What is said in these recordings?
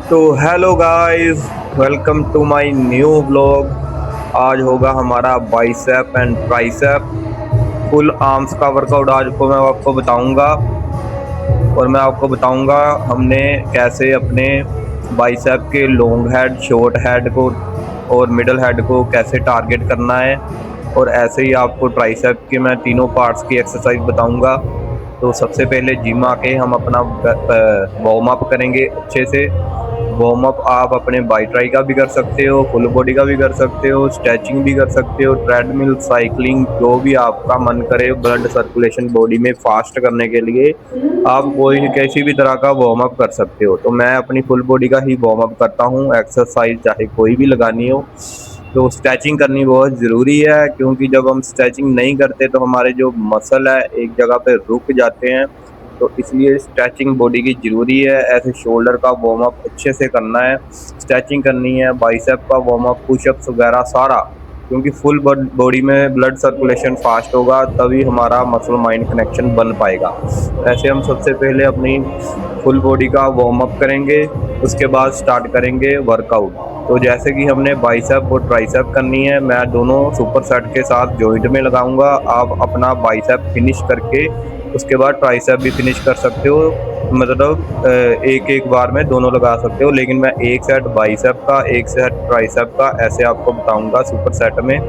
तो hello guys, welcome to my new blog. आज होगा हमारा bicep and tricep full arms का वर्कआउट। आज को मैं आपको बताऊंगा और मैं आपको बताऊंगा हमने कैसे अपने बाइसेप के लॉन्ग हेड, शॉर्ट हेड को और मिडल हेड को कैसे टारगेट करना है। और ऐसे ही आपको ट्राइसेप के मैं तीनों पार्ट्स की एक्सरसाइज बताऊंगा। तो सबसे पहले जिम आके हम अपना वार्म अप करेंगे अच्छे से। वार्म अप आप अपने बाई ट्राई का भी कर सकते हो, फुल बॉडी का भी कर सकते हो, स्ट्रेचिंग भी कर सकते हो, ट्रेडमिल, साइकिलिंग, जो भी आपका मन करे ब्लड सर्कुलेशन बॉडी में फास्ट करने के लिए आप कोई किसी भी तरह का वार्म अप कर सकते हो। तो मैं अपनी फुल बॉडी का ही वार्म अप करता हूँ। एक्सरसाइज चाहे कोई भी लगानी हो तो स्ट्रेचिंग करनी बहुत ज़रूरी है, क्योंकि जब हम स्ट्रेचिंग नहीं करते तो हमारे जो मसल है एक जगह पे रुक जाते हैं। तो इसलिए स्ट्रेचिंग बॉडी की ज़रूरी है। ऐसे शोल्डर का वार्म अप अच्छे से करना है, स्ट्रेचिंग करनी है, बाइसेप का वार्म अप, पुशअप्स वगैरह सारा, क्योंकि फुल बॉडी में ब्लड सर्कुलेशन फास्ट होगा तभी हमारा मसल माइंड कनेक्शन बन पाएगा। ऐसे हम सबसे पहले अपनी फुल बॉडी का वार्म अप करेंगे, उसके बाद स्टार्ट करेंगे वर्कआउट। तो जैसे कि हमने बाइसेप और ट्राइसेप करनी है, मैं दोनों सुपर सेट के साथ जॉइंट में लगाऊंगा। आप अपना बाइसेप फिनिश करके उसके बाद ट्राइसेप भी फिनिश कर सकते हो, मतलब एक एक बार में दोनों लगा सकते हो। लेकिन मैं एक सेट बाइसेप का, एक सेट ट्राइसेप का ऐसे आपको बताऊंगा सुपर सेट में।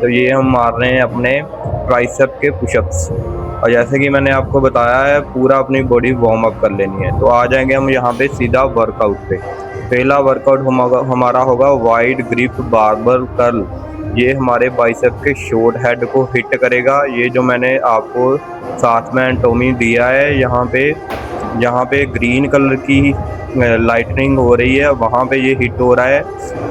तो ये हम मार रहे हैं अपने ट्राइसेप के पुशअप्स। और जैसे कि मैंने आपको बताया है, पूरा अपनी बॉडी वार्म अप कर लेनी है। तो आ जाएंगे हम यहाँ पे सीधा वर्कआउट पे। पहला वर्कआउट हमारा होगा वाइड ग्रिप बारबल कर्ल। ये हमारे बाइसेप के शॉर्ट हेड को हिट करेगा। ये जो मैंने आपको साथ में एंटोमी दिया है, यहाँ पे ग्रीन कलर की लाइटनिंग हो रही है, वहाँ पे ये हिट हो रहा है।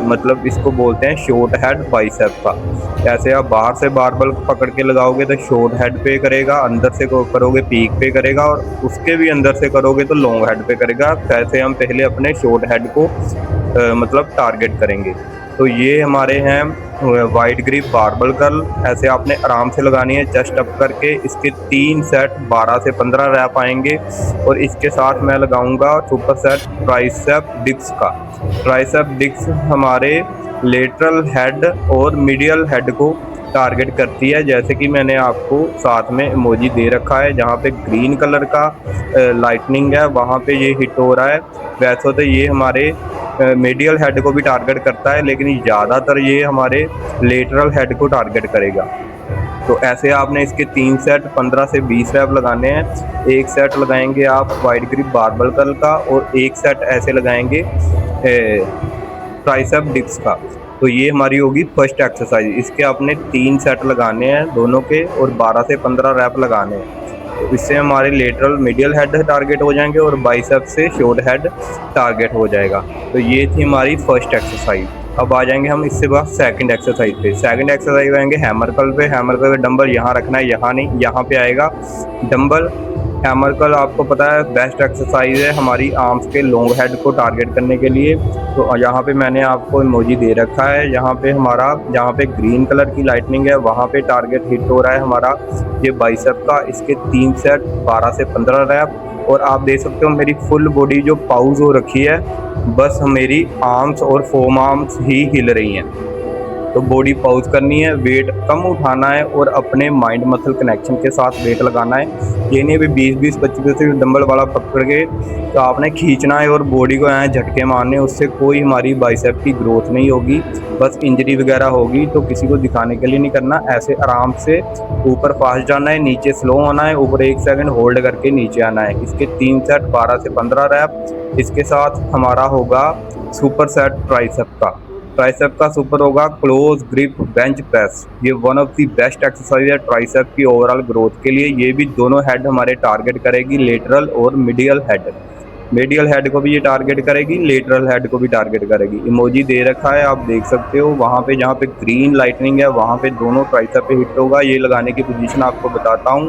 मतलब इसको बोलते हैं शॉर्ट हेड बाइसेप का। ऐसे आप बाहर से बारबल पकड़ के लगाओगे तो शॉर्ट हेड पे करेगा, अंदर से करोगे पीक पे करेगा, और उसके भी अंदर से करोगे तो लॉन्ग हेड पे करेगा। कैसे हम पहले अपने शॉर्ट हेड को मतलब टारगेट करेंगे। तो ये हमारे हैं वाइड ग्रिप बारबल कर्ल। ऐसे आपने आराम से लगानी है चेस्ट अप करके। इसके 3 सेट 12 से 15 रैप आएंगे। और इसके साथ मैं लगाऊंगा सुपर सेट ट्राइसेप डिप्स का। ट्राइसेप डिप्स हमारे लेटरल हेड और मीडियल हेड को टारगेट करती है। जैसे कि मैंने आपको साथ में इमोजी दे रखा है, जहाँ पे ग्रीन कलर का लाइटनिंग है वहाँ पे ये हिट हो रहा है। वैसे तो ये हमारे मीडियल हेड को भी टारगेट करता है, लेकिन ज़्यादातर ये हमारे लेटरल हेड को टारगेट करेगा। तो ऐसे आपने इसके 3 सेट 15 से 20 रैप लगाने हैं। एक सेट लगाएंगे आप वाइड ग्रिप बारबल कर्ल का, और एक सेट ऐसे लगाएंगे ट्राइसेप डिप्स का। तो ये हमारी होगी फर्स्ट एक्सरसाइज। इसके आपने 3 सेट लगाने हैं दोनों के, और 12 से 15 रैप लगाने हैं। तो इससे हमारे लेटरल मीडियल हेड टारगेट हो जाएंगे और बाइसेप से शॉर्ट हेड टारगेट हो जाएगा। तो ये थी हमारी फर्स्ट एक्सरसाइज। अब आ जाएंगे हम इससे बाद सेकंड एक्सरसाइज पे। सेकंड एक्सरसाइज आएंगे हैमर कर्ल पे। हैमर कर्ल पे डंबल यहाँ रखना है, यहाँ नहीं, यहाँ पे आएगा डंबल। हैमर कर्ल आपको पता है बेस्ट एक्सरसाइज है हमारी आर्म्स के लॉन्ग हेड को टारगेट करने के लिए। तो यहाँ पे मैंने आपको इमोजी दे रखा है, यहाँ पे हमारा, जहाँ पे ग्रीन कलर की लाइटनिंग है वहाँ पे टारगेट हिट हो रहा है हमारा ये बाइसेप का। इसके 3 सेट 12 से 15 रैप। और आप देख सकते हो मेरी फुल बॉडी जो पाउज हो रखी है, बस मेरी आर्म्स और फोम आर्म्स ही हिल रही हैं। तो बॉडी पॉज करनी है, वेट कम उठाना है, और अपने माइंड मसल कनेक्शन के साथ वेट लगाना है। ये नहीं अभी 20-20 25 डंबल वाला पकड़ के तो आपने खींचना है और बॉडी को यहाँ झटके मारने। उससे कोई हमारी बाइसेप की ग्रोथ नहीं होगी, बस इंजरी वगैरह होगी। तो किसी को दिखाने के लिए नहीं करना। ऐसे आराम से ऊपर फास्ट जाना है, नीचे स्लो होना है, ऊपर 1 सेकंड होल्ड करके नीचे आना है। इसके 3 सेट 12 से 15 रैप। इसके साथ हमारा होगा सुपर सेट ट्राइसेप का। ट्राइसेप का सुपर होगा क्लोज ग्रिप बेंच प्रेस। ये one of the best exercise है ट्राइसेप की ओवरऑल ग्रोथ के लिए। ये भी दोनों हेड हमारे टारगेट करेगी, लेटरल और मीडियल हेड। मीडियल हेड को भी ये टारगेट करेगी, लेटरल हेड को भी टारगेट करेगी। इमोजी दे रखा है, आप देख सकते हो वहाँ पे, जहाँ पे ग्रीन लाइटनिंग है वहाँ पे दोनों ट्राइसेप पे हिट होगा। ये लगाने की पोजीशन आपको बताता हूँ।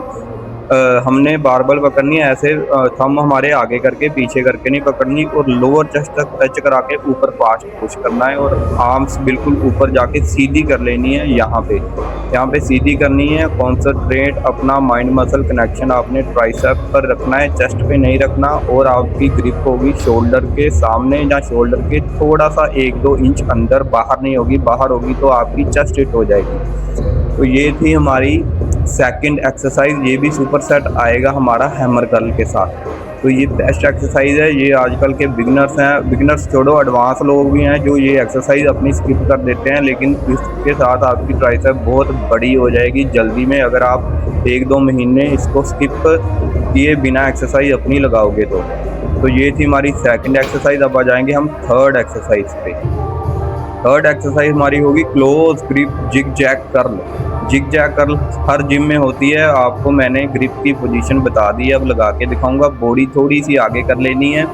हमने बारबल पकड़नी है ऐसे, थंब हमारे आगे करके पीछे करके नहीं पकड़नी, और लोअर चेस्ट तक टच करा के ऊपर फास्ट पुश करना है, और आर्म्स बिल्कुल ऊपर जाके सीधी कर लेनी है। यहाँ पे सीधी करनी है। कॉन्सेंट्रेट अपना माइंड मसल कनेक्शन आपने ट्राइसेप पर रखना है, चेस्ट पे नहीं रखना। और आपकी ग्रिप होगी शोल्डर के सामने या शोल्डर के थोड़ा सा 1-2 इंच अंदर, बाहर नहीं होगी। बाहर होगी तो आपकी चेस्ट हिट हो जाएगी। तो ये थी हमारी सेकंड एक्सरसाइज। ये भी सुपर सेट आएगा हमारा हैमर कर्ल के साथ। तो ये बेस्ट एक्सरसाइज है। ये आजकल के बिगिनर्स हैं, बिगिनर्स छोड़ो एडवांस लोग भी हैं जो ये एक्सरसाइज अपनी स्किप कर देते हैं, लेकिन इसके साथ आपकी ट्राइसेप बहुत बड़ी हो जाएगी जल्दी में, अगर आप 1-2 महीने इसको स्किप किए बिना एक्सरसाइज अपनी लगाओगे तो ये थी हमारी सेकंड एक्सरसाइज। अब आ जाएंगे हम थर्ड एक्सरसाइज पे। थर्ड एक्सरसाइज हमारी होगी close grip zig zag curl. Zig zag curl हर जिम में होती है। आपको मैंने ग्रिप की पोजीशन बता दी है, अब लगा के दिखाऊंगा। बॉडी थोड़ी सी आगे कर लेनी है,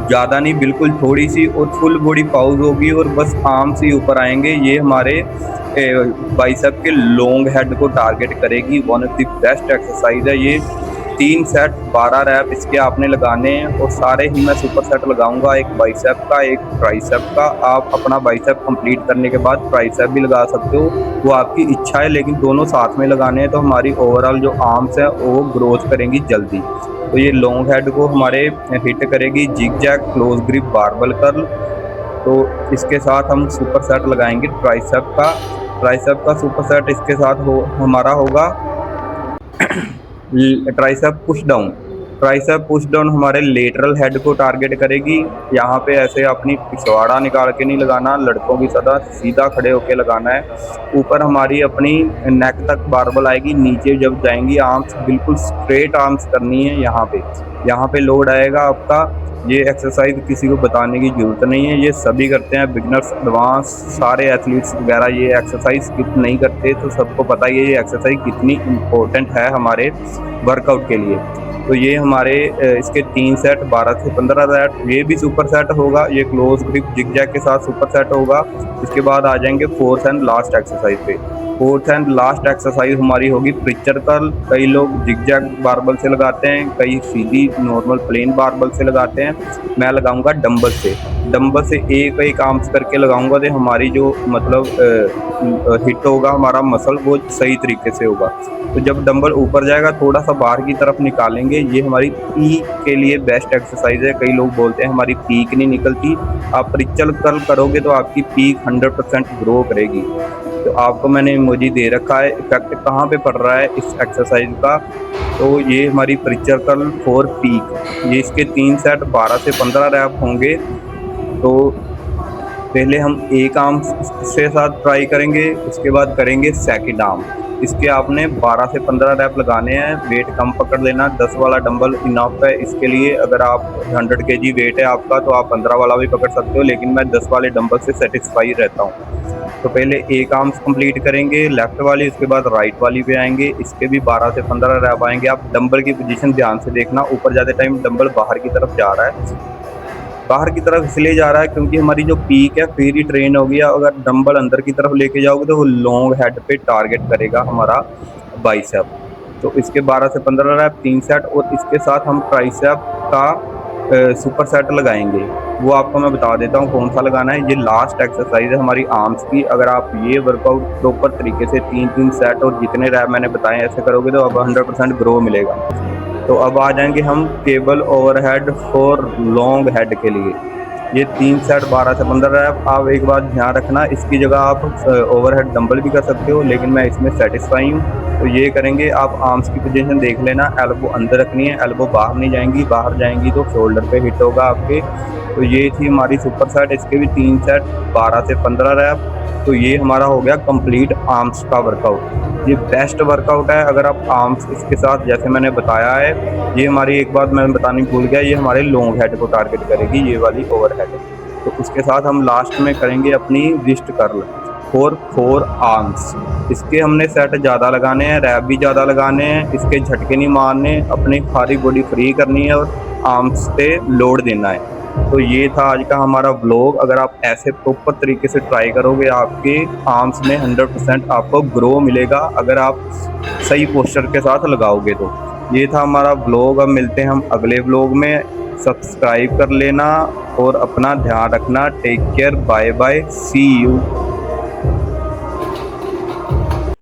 ज़्यादा नहीं, बिल्कुल थोड़ी सी, और फुल बॉडी पाउज होगी और बस आर्म्स ही ऊपर आएंगे। ये हमारे बाइसेप के लॉन्ग हेड को टारगेट करेगी। One of the best exercise है ये। 3 सेट 12 रैप इसके आपने लगाने हैं, और सारे ही मैं सुपर सेट लगाऊंगा, एक बाइसेप का एक ट्राइसेप का। आप अपना बाइसेप कंप्लीट करने के बाद ट्राइसेप भी लगा सकते हो, वो आपकी इच्छा है, लेकिन दोनों साथ में लगाने हैं तो हमारी ओवरऑल जो आर्म्स है वो ग्रोथ करेंगी जल्दी। तो ये लॉन्ग हेड को हमारे हिट करेगी zig zag close grip barbell curl. तो इसके साथ हम सुपर सेट लगाएंगे ट्राइसेप का। ट्राइसेप का सुपर सेट इसके साथ हमारा होगा tricep push down. Tricep push down हमारे लेटरल हेड को टारगेट करेगी। यहाँ पे ऐसे अपनी पिछवाड़ा निकाल के नहीं लगाना, लड़कों की सदा सीधा खड़े होके लगाना है। ऊपर हमारी अपनी नेक तक बारबल आएगी, नीचे जब जाएंगी आर्म्स बिल्कुल स्ट्रेट आर्म्स करनी है। यहाँ पे लोड आएगा आपका। ये एक्सरसाइज किसी को बताने की ज़रूरत नहीं है, ये सभी करते हैं, बिगनर्स एडवांस सारे एथलीट्स वगैरह ये एक्सरसाइज स्किप नहीं करते। तो सबको पता है ये एक्सरसाइज कितनी इम्पोर्टेंट है हमारे वर्कआउट के लिए। तो ये हमारे इसके 3 सेट 12 से 15 सेट, ये भी सुपर सेट होगा। ये क्लोज ग्रिप जिग जैग के साथ सुपर सेट होगा। इसके बाद आ जाएंगे फोर्थ एंड लास्ट एक्सरसाइज पे। फोर्थ एंड लास्ट एक्सरसाइज हमारी होगी प्रिचर कर्ल। कई लोग जिग जैग बारबल से लगाते हैं, कई सीधी नॉर्मल प्लेन बारबल से लगाते हैं। मैं लगाऊंगा डंबल से। डंबल से एक आर्म्स करके लगाऊंगा तो हमारी जो मतलब हिट होगा हमारा मसल वो सही तरीके से होगा। तो जब डंबल ऊपर जाएगा थोड़ा सा बाहर की तरफ निकालेंगे। ये हमारी पीक के लिए बेस्ट एक्सरसाइज है। कई लोग बोलते हैं हमारी पीक नहीं निकलती, आप प्रिचर कर्ल करोगे तो आपकी पीक 100% ग्रो करेगी। तो आपको मैंने इमोजी दे रखा है, इफेक्ट कहाँ पे पड़ रहा है इस एक्सरसाइज का। तो ये हमारी प्रिचर कर्ल फॉर पीक। ये इसके 3 सेट 12 से 15 रैप होंगे। तो पहले हम एक आर्म से साथ ट्राई करेंगे, उसके बाद करेंगे सेकंड आर्म। इसके आपने 12 से 15 रैप लगाने हैं। वेट कम पकड़ लेना, 10 वाला डंबल इनफ है इसके लिए। अगर आप 100 kg वेट है आपका तो आप 15 वाला भी पकड़ सकते हो, लेकिन मैं 10 वाले डंबल से सेटिस्फाई रहता हूँ। तो पहले एक आर्म्स कंप्लीट करेंगे लेफ्ट वाली, उसके बाद राइट वाली पे आएंगे। इसके भी 12 से 15 रैप आएंगे। आप डंबल की पोजीशन ध्यान से देखना, ऊपर जाते टाइम डंबल बाहर की तरफ जा रहा है। बाहर की तरफ इसलिए जा रहा है क्योंकि हमारी जो पीक है फिर ही ट्रेन होगी। अगर डंबल अंदर की तरफ लेके जाओगे तो वो लॉन्ग हेड पे टारगेट करेगा हमारा बाइसेप। तो इसके 12 से 15 रैप 3 सेट, और इसके साथ हम ट्राइसेप का सुपर सेट लगाएंगे। वो आपको मैं बता देता हूँ कौन सा लगाना है। ये लास्ट एक्सरसाइज है हमारी आर्म्स की। अगर आप ये वर्कआउट प्रॉपर तरीके से 3-3 सेट और जितने रैप मैंने बताए ऐसे करोगे तो अब 100% ग्रो मिलेगा। तो अब आ जाएंगे हम cable overhead for long head के लिए। ये 3 सेट 12 से 15 रैप। आप एक बात ध्यान रखना, इसकी जगह आप ओवरहेड डंबल भी कर सकते हो, लेकिन मैं इसमें सेटिस्फाई हूँ। तो ये करेंगे, आप आर्म्स की पोजीशन देख लेना, एल्बो अंदर रखनी है, एल्बो बाहर नहीं जाएंगी। बाहर जाएंगी तो शोल्डर पे हिट होगा आपके। तो ये थी हमारी सुपर सेट। इसके भी 3 सेट 12 से 15 रैप। तो ये हमारा हो गया कंप्लीट आर्म्स का वर्कआउट। ये बेस्ट वर्कआउट है। अगर आप आर्म्स इसके साथ जैसे मैंने बताया है, ये हमारी एक बात मैं बतानी भूल गया, ये हमारे लॉन्ग हेड को टारगेट करेगी, ये वाली ओवरहेड। तो उसके साथ हम लास्ट में करेंगे अपनी रिस्ट कर्ल फॉर 4 आर्म्स। इसके हमने सेट ज़्यादा लगाने हैं, रैप भी ज़्यादा लगाने हैं, इसके झटके नहीं मारने, अपनी सारी बॉडी फ्री करनी है और आर्म्स पे लोड देना है। तो ये था आज का हमारा व्लॉग। अगर आप ऐसे प्रॉपर तरीके से ट्राई करोगे आपके आर्म्स में 100% आपको ग्रो मिलेगा, अगर आप सही पोस्चर के साथ लगाओगे तो। ये था हमारा व्लॉग। अब मिलते हैं हम अगले व्लॉग में। सब्सक्राइब कर लेना और अपना ध्यान रखना। Take care, bye bye, see you.